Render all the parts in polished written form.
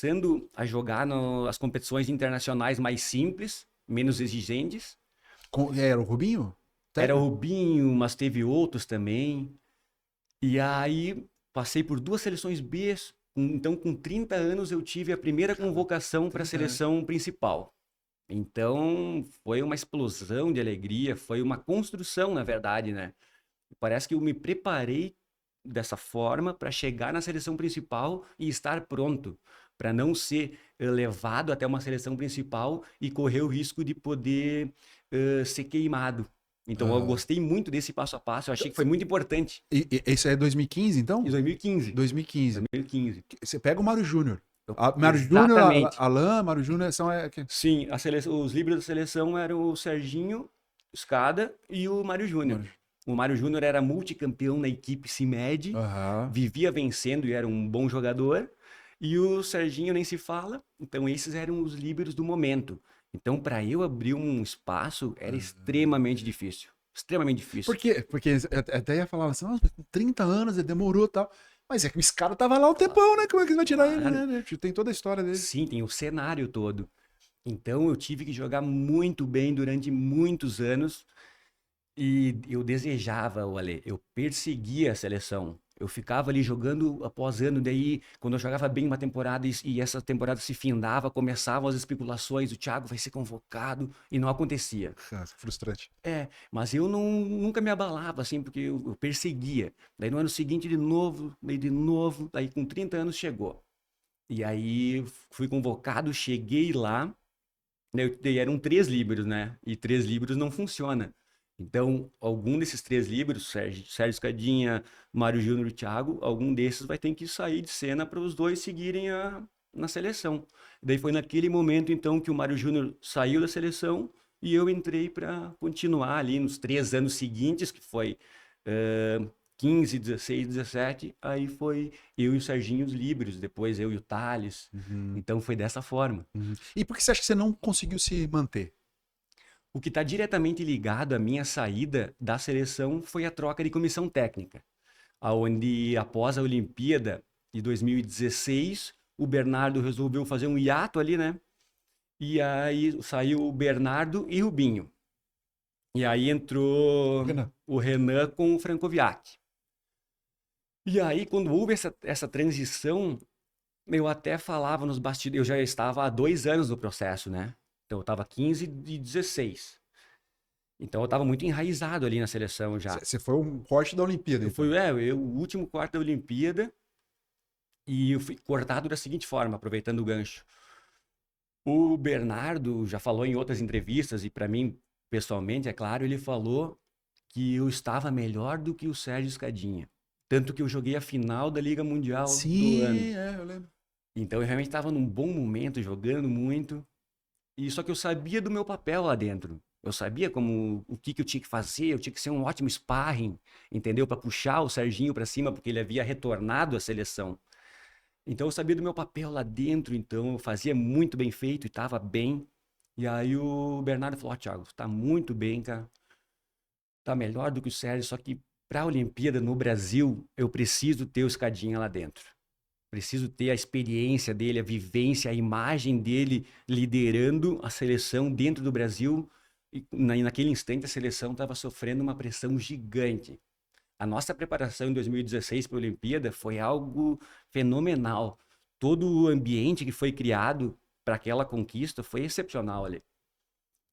começando a jogar as competições internacionais mais simples, menos exigentes. Era o Rubinho? Era o Técnico? Rubinho, mas teve outros também. E aí passei por 2 seleções B. Então, com 30 anos, eu tive a primeira Cara, convocação para a 30 anos. seleção principal. Então, foi uma explosão de alegria, foi uma construção, na verdade, né? Parece que eu me preparei dessa forma para chegar na seleção principal e estar pronto, para não ser levado até uma seleção principal e correr o risco de poder ser queimado. Então, eu Aham. gostei muito desse passo a passo, eu achei Então, que foi muito importante. esse é 2015, Em então? 2015. 2015. 2015. Você pega o Mário Júnior. Mário Júnior, Exatamente. Alain, Mário Júnior são. Sim, os líderes da seleção eram o Serginho Escada e o Mário Júnior. O Mário Júnior era multicampeão na equipe CIMED, Aham. vivia vencendo e era um bom jogador. E o Serginho nem se fala. Então, esses eram os líderes do momento. Então, para eu abrir um espaço, era extremamente difícil. Extremamente difícil. Por quê? Porque eu até ia falar assim, nossa, com 30 anos, ele demorou e tal. Mas é que esse cara tava lá um tempão, né? Como é que vai tirar ele, Claro. né? Tem toda a história dele. Sim, tem o cenário todo. Então, eu tive que jogar muito bem durante muitos anos. E eu desejava, olha, eu perseguia a seleção. Eu ficava ali jogando após ano, daí quando eu jogava bem uma temporada e essa temporada se findava, começavam as especulações, o Thiago vai ser convocado e não acontecia. Ah, frustrante. Mas eu nunca me abalava assim, porque eu perseguia. Daí no ano seguinte de novo, daí com 30 anos chegou. E aí fui convocado, cheguei lá, né, daí eram 3 líberos, né? E 3 líberos não funciona. Então, algum desses 3 líberos, Sérgio Escadinha, Mário Júnior e Thiago, algum desses vai ter que sair de cena para os dois seguirem na seleção. Daí foi naquele momento, então, que o Mário Júnior saiu da seleção e eu entrei para continuar ali nos 3 anos seguintes, que foi 15, 16, 17. Aí foi eu e o Serginho os líberos, depois eu e o Thales. Uhum, Então, foi dessa forma. uhum. E por que você acha que você não conseguiu se manter? O que está diretamente ligado à minha saída da seleção foi a troca de comissão técnica, aonde após a Olimpíada de 2016, o Bernardo resolveu fazer um hiato ali, né? E aí saiu o Bernardo e Rubinho. E aí entrou Renan. o Renan com o Francoviac. E aí, quando houve essa transição, eu até falava nos bastidores, eu já estava há 2 anos no processo, né? Então eu estava 15 e 16. Então eu estava muito enraizado ali na seleção já. Você foi um corte da Olimpíada, Eu então. fui, o último quarto da Olimpíada e eu fui cortado da seguinte forma, aproveitando o gancho. O Bernardo já falou em outras entrevistas e para mim, pessoalmente, é claro, ele falou que eu estava melhor do que o Sérgio Escadinha. Tanto que eu joguei a final da Liga Mundial do ano. Sim, eu lembro. Então eu realmente estava num bom momento, jogando muito. E só que eu sabia do meu papel lá dentro. Eu sabia como o que eu tinha que fazer, eu tinha que ser um ótimo sparring, entendeu? Para puxar o Serginho para cima, porque ele havia retornado à seleção. Então eu sabia do meu papel lá dentro, então eu fazia muito bem feito e estava bem. E aí o Bernardo falou: Ó, Thiago, tá muito bem, cara. Tá melhor do que o Sérgio, só que para a Olimpíada no Brasil, eu preciso ter o Escadinha lá dentro. Preciso ter a experiência dele, a vivência, a imagem dele liderando a seleção dentro do Brasil. E naquele instante a seleção estava sofrendo uma pressão gigante. A nossa preparação em 2016 para a Olimpíada foi algo fenomenal. Todo o ambiente que foi criado para aquela conquista foi excepcional ali.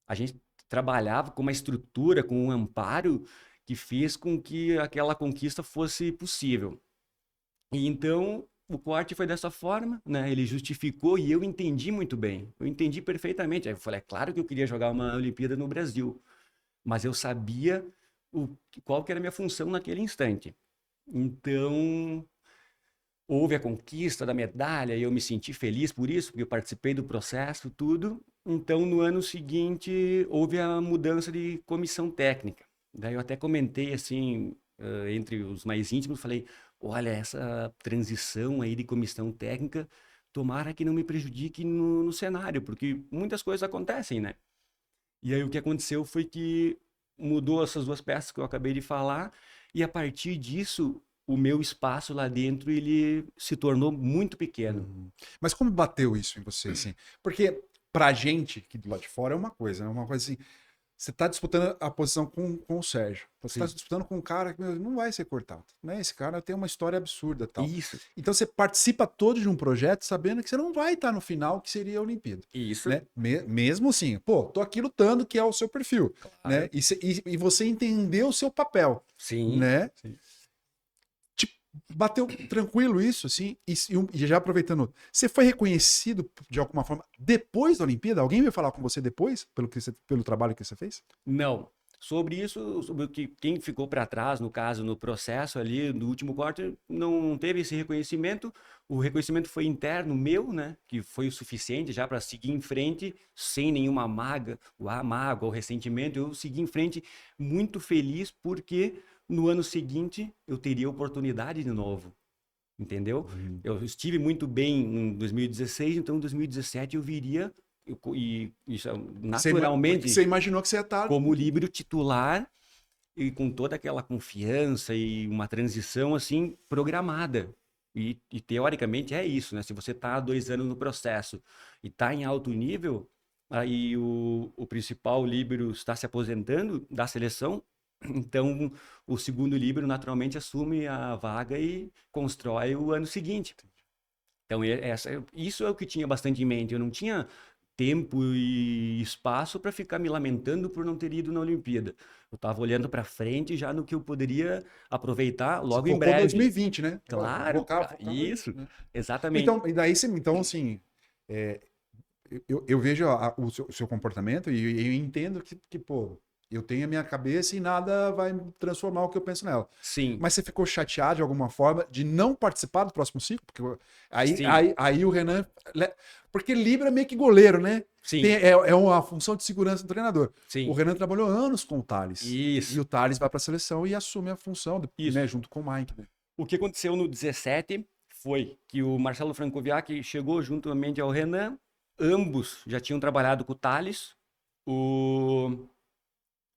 A gente trabalhava com uma estrutura, com um amparo que fez com que aquela conquista fosse possível. E então o corte foi dessa forma, né? Ele justificou e eu entendi muito bem. Eu entendi perfeitamente. Aí eu falei, é claro que eu queria jogar uma Olimpíada no Brasil, mas eu sabia qual que era a minha função naquele instante. Então, houve a conquista da medalha e eu me senti feliz por isso, porque eu participei do processo, tudo. Então, no ano seguinte, houve a mudança de comissão técnica. Daí eu até comentei assim, entre os mais íntimos, falei: olha, essa transição aí de comissão técnica, tomara que não me prejudique no cenário, porque muitas coisas acontecem, né? E aí o que aconteceu foi que mudou essas 2 peças que eu acabei de falar, e a partir disso o meu espaço lá dentro, ele se tornou muito pequeno. Mas como bateu isso em você, assim? Porque pra gente, que do lado de fora, é uma coisa, né? Uma coisa assim, você tá disputando a posição com o Sérgio. Você tá Sim. disputando com um cara que meu, não vai ser cortado, né? Esse cara tem uma história absurda e tal. Isso, Então você participa todo de um projeto sabendo que você não vai estar no final, que seria a Olimpíada, isso, né? Mesmo assim, pô, tô aqui lutando, que é o seu perfil, né? claro. E você entendeu o seu papel, Sim, né? sim. Tipo, bateu tranquilo isso, assim, e já aproveitando, você foi reconhecido de alguma forma depois da Olimpíada? Alguém veio falar com você depois, pelo trabalho que você fez? Não. Sobre isso, sobre o que quem ficou para trás, no caso, no processo ali do último corte, não teve esse reconhecimento. O reconhecimento foi interno meu, né? Que foi o suficiente já para seguir em frente, sem nenhuma mágoa ou ressentimento. Eu segui em frente muito feliz porque no ano seguinte eu teria oportunidade de novo. Entendeu? Uhum. Eu estive muito bem em 2016, então em 2017 eu viria e isso Porque naturalmente você imaginou que você ia estar. como líbero titular e com toda aquela confiança e uma transição assim programada. E teoricamente é isso, né? Se você está há 2 anos no processo e está em alto nível, aí o principal líbero está se aposentando da seleção, então o segundo líbero naturalmente assume a vaga e constrói o ano seguinte. Então, isso é o que tinha bastante em mente. Eu não tinha tempo e espaço para ficar me lamentando por não ter ido na Olimpíada. Eu estava olhando para frente já no que eu poderia aproveitar Você logo em focou breve. 2020, né? Claro, cara, Focar aí, isso, né? exatamente. Então, e daí você, então, assim, é, eu vejo o seu comportamento e eu entendo pô, eu tenho a minha cabeça e nada vai transformar o que eu penso nela. Sim, Mas você ficou chateado de alguma forma de não participar do próximo ciclo? Porque sim, aí o Renan. Porque Libra é meio que goleiro, né? sim, É uma função de segurança do treinador. O sim. Renan trabalhou anos com o Thales. E Isso, o Thales vai para a seleção e assume a função, isso. né, junto com o Mike. Né? O que aconteceu no 17 foi que o Marcelo Francoviaki chegou juntamente ao Renan. Ambos já tinham trabalhado com o Thales. O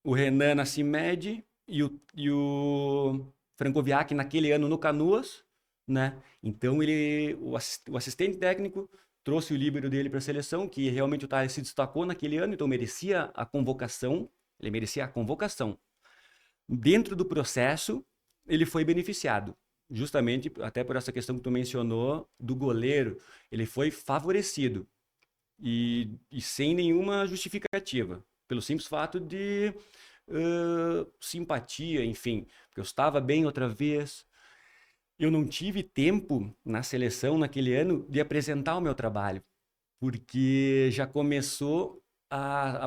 o Renan na CIMED e o Francoviac naquele ano no Canoas, né? Então o assistente técnico trouxe o líbero dele para a seleção, que realmente o Thales se destacou naquele ano, então merecia a convocação, ele merecia a convocação. Dentro do processo, ele foi beneficiado, justamente até por essa questão que tu mencionou do goleiro, ele foi favorecido e sem nenhuma justificativa, pelo simples fato de simpatia, enfim, porque eu estava bem outra vez. Eu não tive tempo na seleção naquele ano de apresentar o meu trabalho, porque já começou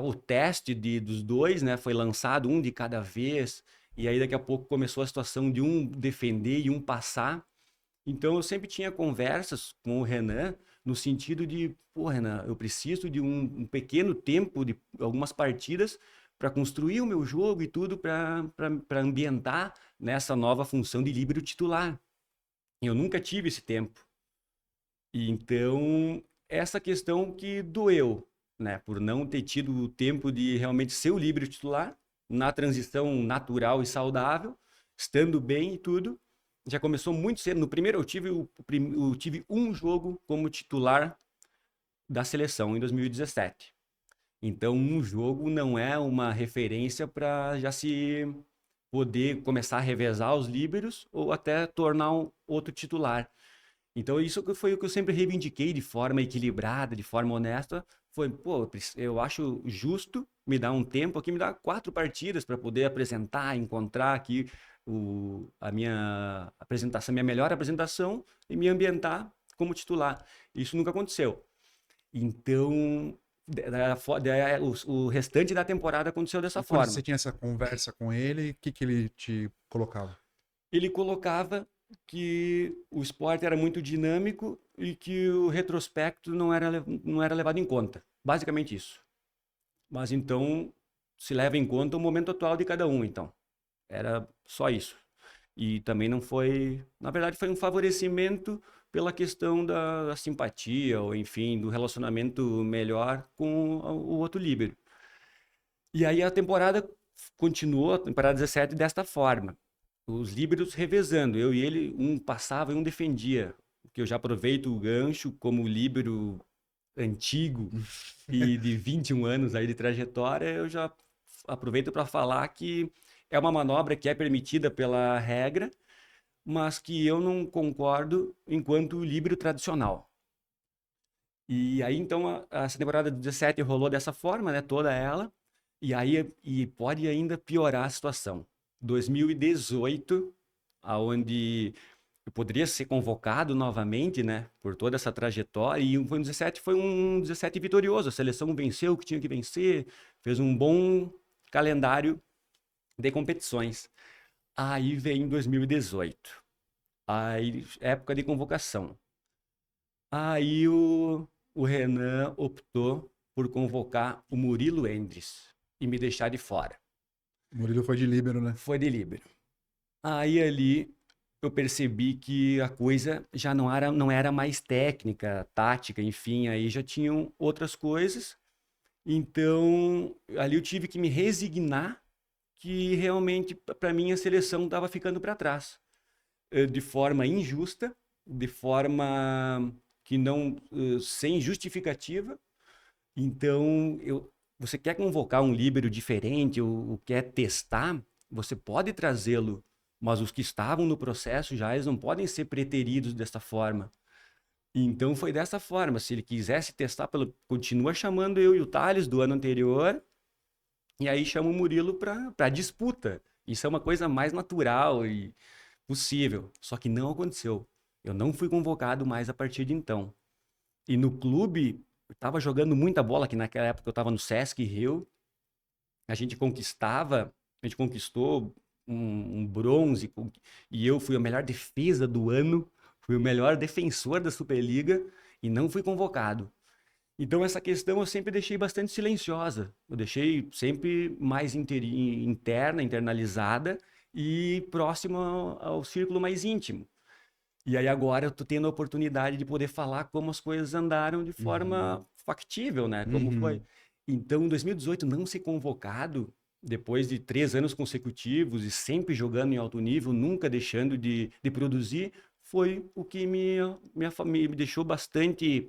o teste dos dois, né? Foi lançado um de cada vez, e aí daqui a pouco começou a situação de um defender e um passar. Então eu sempre tinha conversas com o Renan no sentido de, pô, Renan, eu preciso de um pequeno tempo de algumas partidas para construir o meu jogo e tudo para ambientar nessa nova função de líbero titular. Eu nunca tive esse tempo. E então essa questão que doeu, né, por não ter tido o tempo de realmente ser o líbero titular na transição natural e saudável, estando bem e tudo. Já começou muito cedo. No primeiro eu tive um jogo como titular da seleção em 2017. Então, um jogo não é uma referência para já se poder começar a revezar os líberos ou até tornar um outro titular. Então, isso que foi o que eu sempre reivindiquei de forma equilibrada, de forma honesta, foi, pô, eu acho justo me dar um tempo aqui, me dar 4 partidas para poder apresentar, encontrar aqui a minha apresentação, minha melhor apresentação e me ambientar como titular. Isso nunca aconteceu. Então, o restante da temporada aconteceu dessa E quando você forma. tinha essa conversa com ele, o que ele te colocava? Ele colocava que o esporte era muito dinâmico e que o retrospecto não era levado em conta. Basicamente isso. Mas então se leva em conta o momento atual de cada um, então. Era só isso. E também não foi, na verdade, foi um favorecimento pela questão da simpatia, ou enfim, do relacionamento melhor com o outro líbero. E aí a temporada continuou, a temporada 17, desta forma. os líberos revezando. Eu e ele, um passava e um defendia. Porque eu já aproveito o gancho como líbero antigo e de 21 anos aí de trajetória, eu já aproveito para falar que é uma manobra que é permitida pela regra, mas que eu não concordo enquanto líbero tradicional. E aí, então, essa temporada de 17 rolou dessa forma, né? Toda ela. E aí, e pode ainda piorar a situação. 2018, aonde eu poderia ser convocado novamente, né? Por toda essa trajetória. E foi um 17 vitorioso. A seleção venceu o que tinha que vencer, fez um bom calendário de competições. Aí vem 2018. Aí, época de convocação. Aí o Renan optou por convocar o Murilo Endres e me deixar de fora. O Murilo foi de líbero, né? Foi de líbero. Aí ali eu percebi que a coisa já não era mais técnica, tática, enfim, aí já tinham outras coisas. Então, ali eu tive que me resignar que realmente, para mim, a seleção estava ficando para trás. De forma injusta, de forma que não, sem justificativa. Então, você quer convocar um líbero diferente ou quer testar, você pode trazê-lo, mas os que estavam no processo já, eles não podem ser preteridos dessa forma. Então, foi dessa forma. Se ele quisesse testar, continua chamando eu e o Thales do ano anterior, e aí chama o Murilo para disputa. Isso é uma coisa mais natural e possível. Só que não aconteceu. Eu não fui convocado mais a partir de então. E no clube, eu estava jogando muita bola, que naquela época eu estava no Sesc Rio. A gente conquistou um bronze, e eu fui a melhor defesa do ano, fui o melhor defensor da Superliga e não fui convocado. Então essa questão eu sempre deixei bastante silenciosa. Eu deixei sempre mais interna, internalizada e próximo ao círculo mais íntimo. E aí agora eu tô tendo a oportunidade de poder falar como as coisas andaram de forma factível, né? Como foi. Então, em 2018, não ser convocado, depois de 3 anos consecutivos e sempre jogando em alto nível, nunca deixando de produzir, foi o que me deixou bastante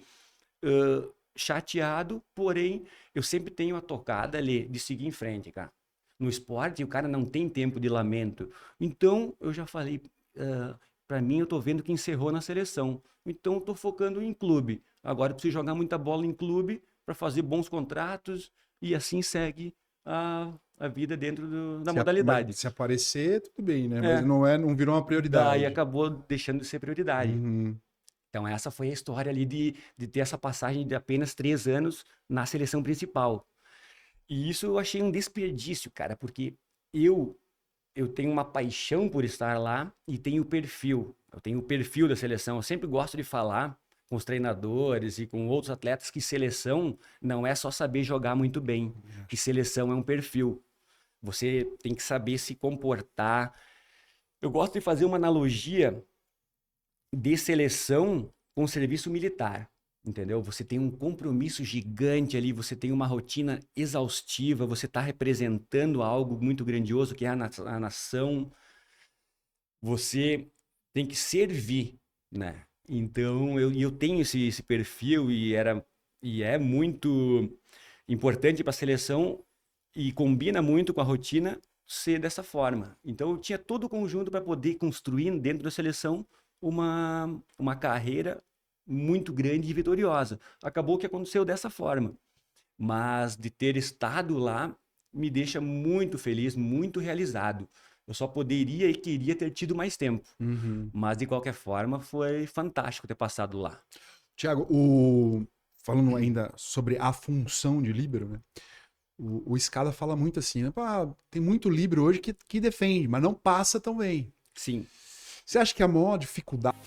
chateado, porém, eu sempre tenho a tocada ali de seguir em frente, cara. No esporte, o cara não tem tempo de lamento. Então, eu já falei, para mim, eu tô vendo que encerrou na seleção. Então, eu tô focando em clube. Agora, eu preciso jogar muita bola em clube para fazer bons contratos e assim segue a vida dentro da modalidade. Se aparecer, tudo bem, né? Mas É, não virou uma daí prioridade. acabou deixando de ser prioridade. Uhum. Então, essa foi a história ali de ter essa passagem de apenas 3 anos na seleção principal. E isso eu achei um desperdício, cara, porque eu tenho uma paixão por estar lá e tenho o perfil. Eu tenho o perfil da seleção. Eu sempre gosto de falar com os treinadores e com outros atletas que seleção não é só saber jogar muito bem, que seleção é um perfil. Você tem que saber se comportar. Eu gosto de fazer uma analogia de seleção com o serviço militar. Entendeu? Você tem um compromisso gigante ali, você tem uma rotina exaustiva, você está representando algo muito grandioso que é a nação. Você tem que servir, né? Então, eu tenho esse perfil e é muito importante para a seleção e combina muito com a rotina ser dessa forma. Então, eu tinha todo o conjunto para poder construir dentro da seleção uma carreira muito grande e vitoriosa. Acabou que aconteceu dessa forma, mas de ter estado lá me deixa muito feliz, muito realizado. Eu só poderia e queria ter tido mais tempo, mas de qualquer forma foi fantástico ter passado lá. Tiago, falando ainda sobre a função de líbero, né? O Scala fala muito assim, né? Pá, tem muito líbero hoje que defende, mas não passa tão bem. Sim. Você acha que a maior dificuldade